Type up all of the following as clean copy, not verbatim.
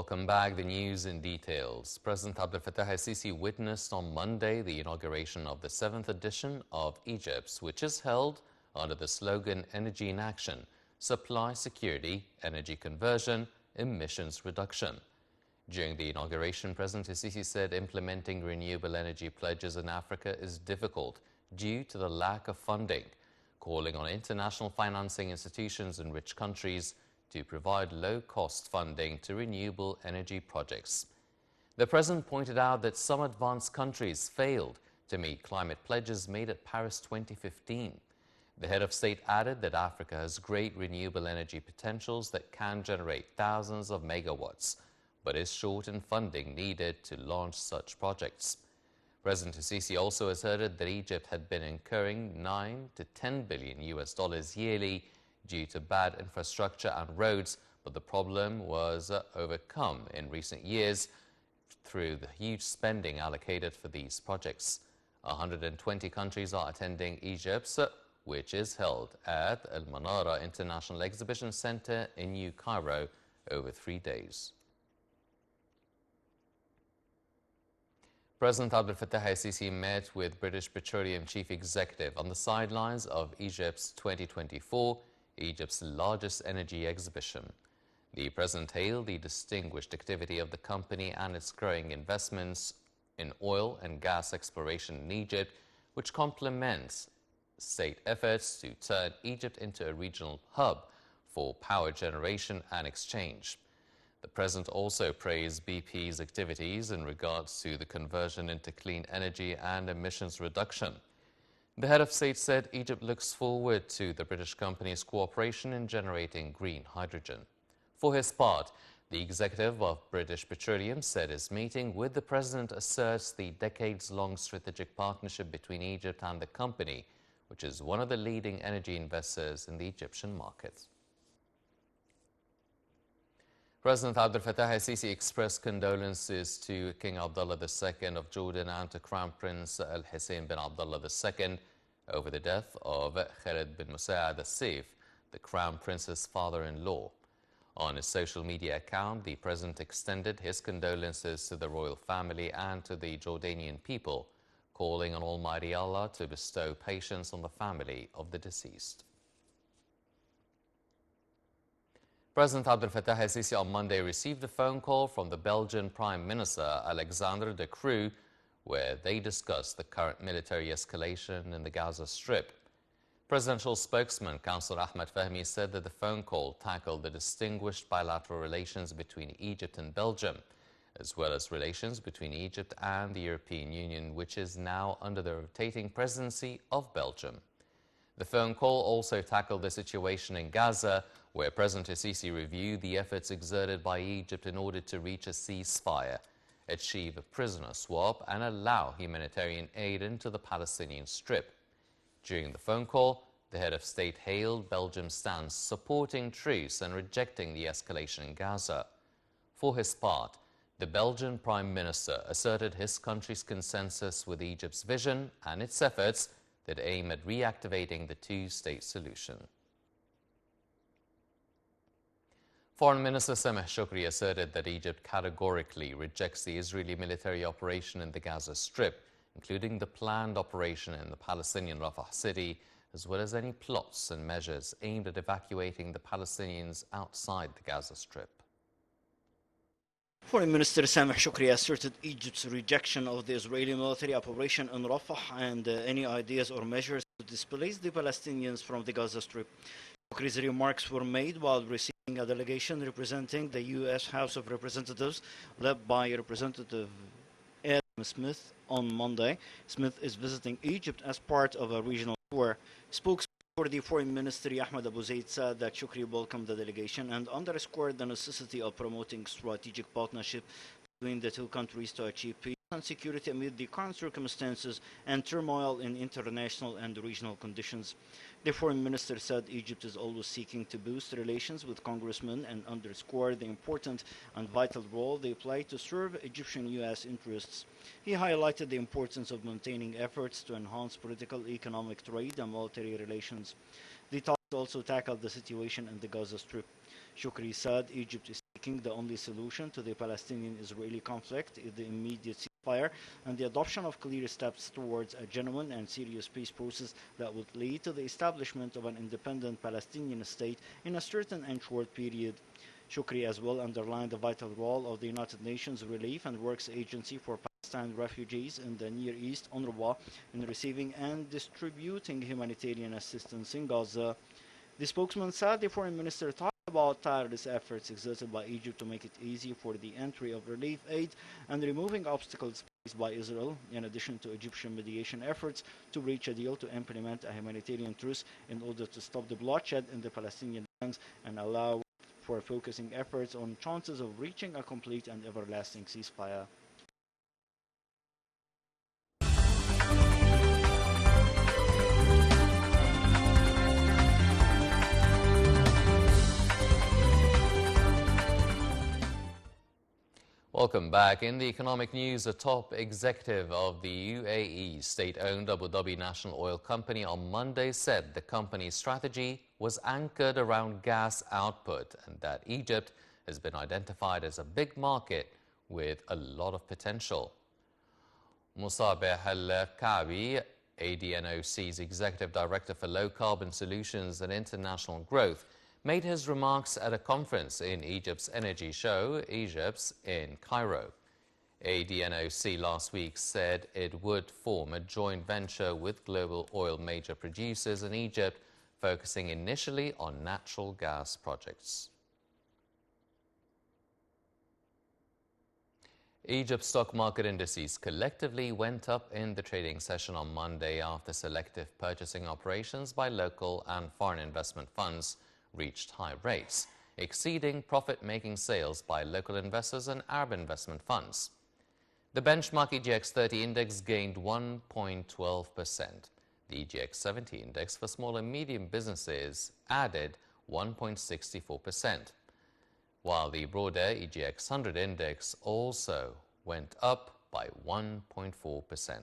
Welcome back. The news in details. President Abdel Fattah el-Sisi witnessed on Monday the inauguration of the 7th edition of Egypt's, which is held under the slogan Energy in Action, Supply Security, Energy Conversion, Emissions Reduction. During the inauguration, President el-Sisi said implementing renewable energy pledges in Africa is difficult due to the lack of funding, calling on international financing institutions in rich countries to provide low-cost funding to renewable energy projects. The President pointed out that some advanced countries failed to meet climate pledges made at Paris 2015. The head of state added that Africa has great renewable energy potentials that can generate thousands of megawatts, but is short in funding needed to launch such projects. President el-Sisi also asserted that Egypt had been incurring $9 to $10 billion yearly due to bad infrastructure and roads, but the problem was overcome in recent years through the huge spending allocated for these projects. 120 countries are attending Egypt's, which is held at El Manara International Exhibition Center in New Cairo over 3 days. President Abdel Fattah el-Sisi met with British Petroleum Chief Executive on the sidelines of Egypt's 2024 Egypt's largest energy exhibition. The President hailed the distinguished activity of the company and its growing investments in oil and gas exploration in Egypt, which complements state efforts to turn Egypt into a regional hub for power generation and exchange. The President also praised BP's activities in regards to the conversion into clean energy and emissions reduction. The head of state said Egypt looks forward to the British company's cooperation in generating green hydrogen. For his part, the executive of British Petroleum said his meeting with the President asserts the decades-long strategic partnership between Egypt and the company, which is one of the leading energy investors in the Egyptian market. President Abdel Fattah el-Sisi expressed condolences to King Abdullah II of Jordan and to Crown Prince Al-Hussein bin Abdullah II over the death of Khalid bin Musa'ad al-Saif, the Crown Prince's father-in-law. On his social media account, the President extended his condolences to the royal family and to the Jordanian people, calling on Almighty Allah to bestow patience on the family of the deceased. President Abdel Fattah el-Sisi on Monday received a phone call from the Belgian Prime Minister Alexander De Croo, where they discussed the current military escalation in the Gaza Strip. Presidential spokesman Councillor Ahmed Fahmy said that the phone call tackled the distinguished bilateral relations between Egypt and Belgium, as well as relations between Egypt and the European Union, which is now under the rotating presidency of Belgium. The phone call also tackled the situation in Gaza, where President el-Sisi reviewed the efforts exerted by Egypt in order to reach a ceasefire, achieve a prisoner swap, and allow humanitarian aid into the Palestinian Strip. During the phone call, the head of state hailed Belgium's stance supporting truce and rejecting the escalation in Gaza. For his part, the Belgian Prime Minister asserted his country's consensus with Egypt's vision and its efforts that aim at reactivating the two-state solution. Foreign Minister Sameh Shoukry asserted that Egypt categorically rejects the Israeli military operation in the Gaza Strip, including the planned operation in the Palestinian Rafah city, as well as any plots and measures aimed at evacuating the Palestinians outside the Gaza Strip. Foreign Minister Sameh Shoukry asserted Egypt's rejection of the Israeli military operation in Rafah and any ideas or measures to displace the Palestinians from the Gaza Strip. Shoukry's remarks were made while receiving a delegation representing the U.S. House of Representatives led by Representative Adam Smith on Monday. Smith is visiting Egypt as part of a regional tour. Spokesman for the Foreign Ministry Ahmed Abu Zaid said that Shoukry welcomed the delegation and underscored the necessity of promoting strategic partnership between the two countries to achieve peace and security amid the current circumstances and turmoil in international and regional conditions. The Foreign Minister said Egypt is always seeking to boost relations with congressmen and underscored the important and vital role they play to serve Egyptian-U.S. interests. He highlighted the importance of maintaining efforts to enhance political, economic, trade, and military relations. The talks also tackled the situation in the Gaza Strip. Shoukry said Egypt is seeking speaking, the only solution to the Palestinian-Israeli conflict is the immediate ceasefire and the adoption of clear steps towards a genuine and serious peace process that would lead to the establishment of an independent Palestinian state in a certain and short period. Shukri as well underlined the vital role of the United Nations Relief and Works Agency for Palestine refugees in the Near East, UNRWA, in receiving and distributing humanitarian assistance in Gaza. The spokesman said the foreign minister talked about tireless efforts exerted by Egypt to make it easy for the entry of relief aid and removing obstacles faced by Israel, in addition to Egyptian mediation efforts to reach a deal to implement a humanitarian truce in order to stop the bloodshed in the Palestinian lands and allow for focusing efforts on chances of reaching a complete and everlasting ceasefire. Welcome back. In the economic news, a top executive of the UAE state-owned Abu Dhabi National Oil Company on Monday said the company's strategy was anchored around gas output and that Egypt has been identified as a big market with a lot of potential. Musabeh Al-Kaabi, ADNOC's Executive Director for Low Carbon Solutions and International Growth, made his remarks at a conference in Egypt's energy show, Egypt's in Cairo. ADNOC last week said it would form a joint venture with global oil major producers in Egypt, focusing initially on natural gas projects. Egypt's stock market indices collectively went up in the trading session on Monday after selective purchasing operations by local and foreign investment funds reached high rates, exceeding profit-making sales by local investors and Arab investment funds. The benchmark EGX 30 index gained 1.12%. The EGX 70 index for small and medium businesses added 1.64%, while the broader EGX 100 index also went up by 1.4%.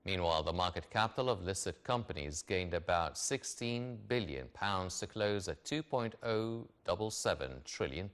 Meanwhile, the market capital of listed companies gained about £16 billion to close at £2.077 trillion.